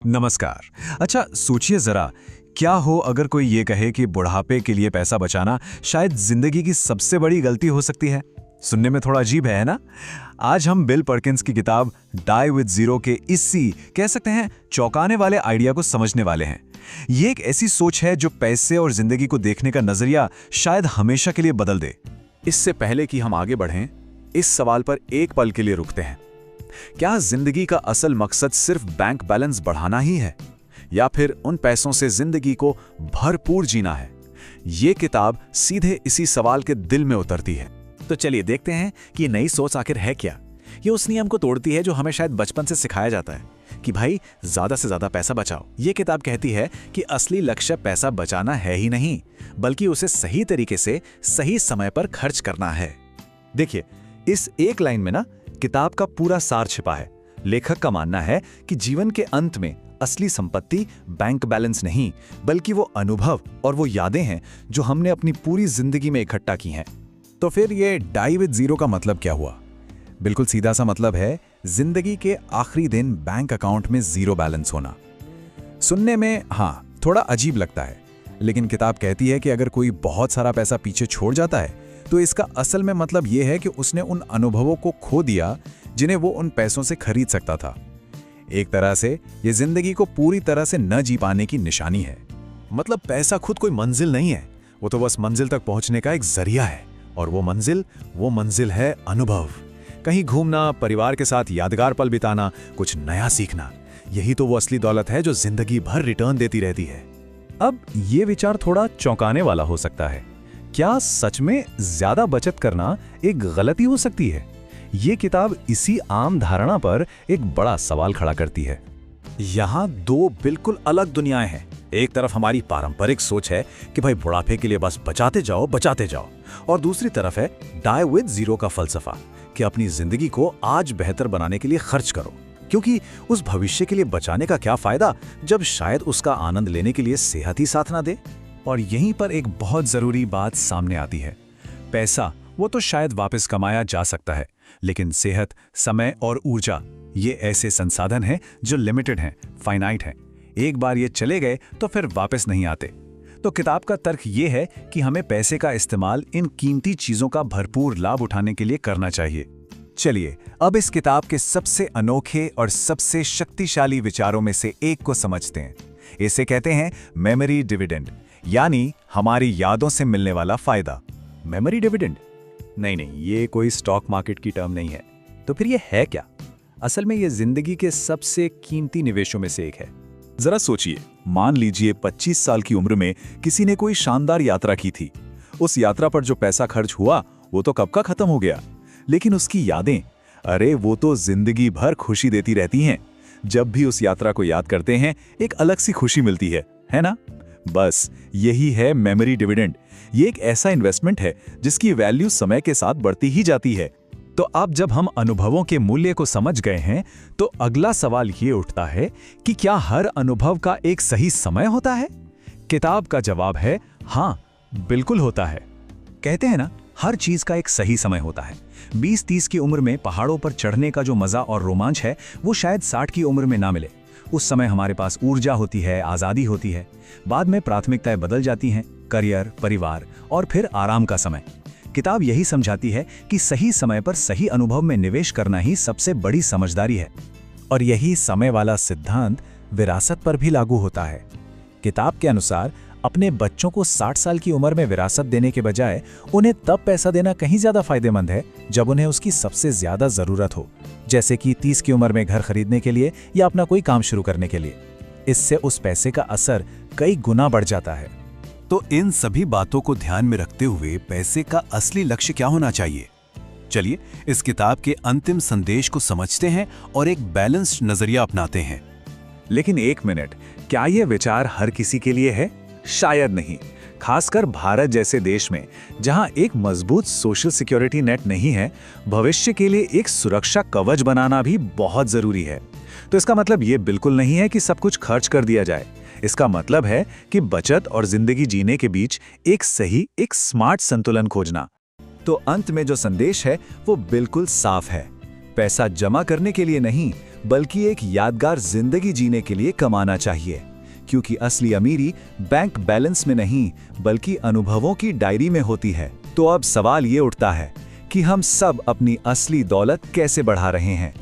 नमस्कार। अच्छा सोचिए जरा, क्या हो अगर कोई ये कहे कि बुढ़ापे के लिए पैसा बचाना शायद जिंदगी की सबसे बड़ी गलती हो सकती है। सुनने में थोड़ा अजीब है ना? आज हम बिल पर्किंस की किताब डाई विद जीरो के इसी कह सकते हैं चौंकाने वाले आइडिया को समझने वाले हैं। ये एक ऐसी सोच है जो पैसे और जिंदगी को देखने का नजरिया शायद हमेशा के लिए बदल दे। इससे पहले कि हम आगे बढ़ें, इस सवाल पर एक पल के लिए रुकते हैं। क्या जिंदगी का असल मकसद सिर्फ बैंक बैलेंस बढ़ाना ही है, या फिर उन पैसों से जिंदगी को भरपूर जीना है? ये किताब सीधे इसी सवाल के दिल में उतरती है। तो चलिए देखते हैं कि ये नई सोच आखिर है क्या। ये उस नियम को तोड़ती है जो हमें शायद बचपन से सिखाया जाता है कि भाई ज्यादा से ज्यादा पैसा बचाओ। ये किताब कहती है कि असली लक्ष्य पैसा बचाना है ही नहीं, बल्कि उसे सही तरीके से सही समय पर खर्च करना है। देखिए, इस एक लाइन में ना किताब का पूरा सार छिपा है। लेखक का मानना है कि जीवन के अंत में असली संपत्ति बैंक बैलेंस नहीं, बल्कि वो अनुभव और वो यादें हैं जो हमने अपनी पूरी जिंदगी में इकट्ठा की हैं। तो फिर ये डाई विद जीरो का मतलब क्या हुआ? बिल्कुल सीधा सा मतलब है जिंदगी के आखिरी दिन बैंक अकाउंट में जीरो बैलेंस होना। सुनने में थोड़ा अजीब लगता है, लेकिन किताब कहती है कि अगर कोई बहुत सारा पैसा पीछे छोड़ जाता है तो इसका असल में मतलब यह है कि उसने उन अनुभवों को खो दिया जिन्हें वो उन पैसों से खरीद सकता था। एक तरह से ये जिंदगी को पूरी तरह से न जी पाने की निशानी है। मतलब पैसा खुद कोई मंजिल नहीं है, वो तो बस मंजिल तक पहुंचने का एक जरिया है। और वो मंजिल है अनुभव। कहीं घूमना, परिवार के साथ यादगार पल बिताना, कुछ नया सीखना। यही तो वो असली दौलत है जो जिंदगी भर रिटर्न देती रहती है। अब ये विचार थोड़ा चौंकाने वाला हो सकता है। क्या सच में ज्यादा बचत करना एक गलती हो सकती है? ये किताब इसी आम धारणा पर एक बड़ा सवाल खड़ा करती है। यहाँ दो बिल्कुल अलग दुनियाएं हैं। एक तरफ हमारी पारंपरिक सोच है कि भाई बुढ़ापे के लिए बस बचाते जाओ, और दूसरी तरफ है डाई विद जीरो का फलसफा कि अपनी जिंदगी को आज बेहतर बनाने के लिए खर्च करो, क्योंकि उस भविष्य के लिए बचाने का क्या फायदा जब शायद उसका आनंद लेने के लिए सेहत ही साथ ना दे। और यहीं पर एक बहुत जरूरी बात सामने आती है। पैसा वो तो शायद वापस कमाया जा सकता है, लेकिन सेहत, समय और ऊर्जा ये ऐसे संसाधन हैं जो लिमिटेड हैं, फाइनाइट हैं। एक बार ये चले गए तो फिर वापस नहीं आते। तो किताब का तर्क ये है कि हमें पैसे का इस्तेमाल इन कीमती चीजों का भरपूर लाभ उठाने के लिए करना चाहिए। चलिए अब इस किताब के सबसे अनोखे और सबसे शक्तिशाली विचारों में से एक को समझते हैं। इसे कहते हैं मेमोरी डिविडेंड, यानी हमारी यादों से मिलने वाला फायदा। Memory dividend? नहीं, ये कोई स्टॉक मार्केट की टर्म नहीं है। तो फिर ये है क्या? असल में ये जिंदगी के सबसे कीमती निवेशों में से एक है। जरा सोचिए, मान लीजिए 25 साल की उम्र में किसी ने कोई शानदार यात्रा की थी। उस यात्रा पर जो पैसा खर्च हुआ वो तो कब का खत्म हो गया, लेकिन उसकी यादें, अरे वो तो जिंदगी भर खुशी देती रहती हैं। जब भी उस यात्रा को याद करते हैं एक अलग सी खुशी मिलती है ना? बस यही है मेमोरी डिविडेंड। ये एक ऐसा इन्वेस्टमेंट है जिसकी वैल्यू समय के साथ बढ़ती ही जाती है। तो अब जब हम अनुभवों के मूल्य को समझ गए हैं, तो अगला सवाल ये उठता है कि क्या हर अनुभव का एक सही समय होता है? किताब का जवाब है हाँ, बिल्कुल होता है। कहते हैं ना, हर चीज का एक सही समय होता है। 20-30 की उम्र में पहाड़ों पर चढ़ने का जो मजा और रोमांच है वो शायद 60 की उम्र में ना मिले। उस समय हमारे पास ऊर्जा होती है, आजादी होती है। बाद में प्राथमिकताएं बदल जाती हैं, करियर, परिवार और फिर आराम का समय। किताब यही समझाती है कि सही समय पर सही अनुभव में निवेश करना ही सबसे बड़ी समझदारी है। और यही समय वाला सिद्धांत विरासत पर भी लागू होता है। किताब के अनुसार अपने बच्चों को 60 साल की उम्र में विरासत देने के बजाय उन्हें तब पैसा देना कहीं ज्यादा फायदेमंद है जब उन्हें उसकी सबसे ज्यादा जरूरत हो, जैसे कि 30 की उम्र में घर खरीदने के लिए या अपना कोई काम शुरू करने के लिए। इससे उस पैसे का असर कई गुना बढ़ जाता है। तो इन सभी बातों को ध्यान में रखते हुए पैसे का असली लक्ष्य क्या होना चाहिए? चलिए इस किताब के अंतिम संदेश को समझते हैं और एक बैलेंस्ड नजरिया अपनाते हैं। लेकिन एक मिनट, क्या यह विचार हर किसी के लिए है? शायद नहीं। खासकर भारत जैसे देश में, जहां एक मजबूत सोशल सिक्योरिटी नेट नहीं है, भविष्य के लिए एक सुरक्षा कवच बनाना भी बहुत जरूरी है। तो इसका मतलब ये बिल्कुल नहीं है कि सब कुछ खर्च कर दिया जाए। इसका मतलब है कि बचत और जिंदगी जीने के बीच एक सही, एक स्मार्ट संतुलन खोजना। तो अंत में जो संदेश है वो बिल्कुल साफ है। पैसा जमा करने के लिए नहीं, बल्कि एक यादगार जिंदगी जीने के लिए कमाना चाहिए, क्योंकि असली अमीरी बैंक बैलेंस में नहीं बल्कि अनुभवों की डायरी में होती है। तो अब सवाल ये उठता है कि हम सब अपनी असली दौलत कैसे बढ़ा रहे हैं।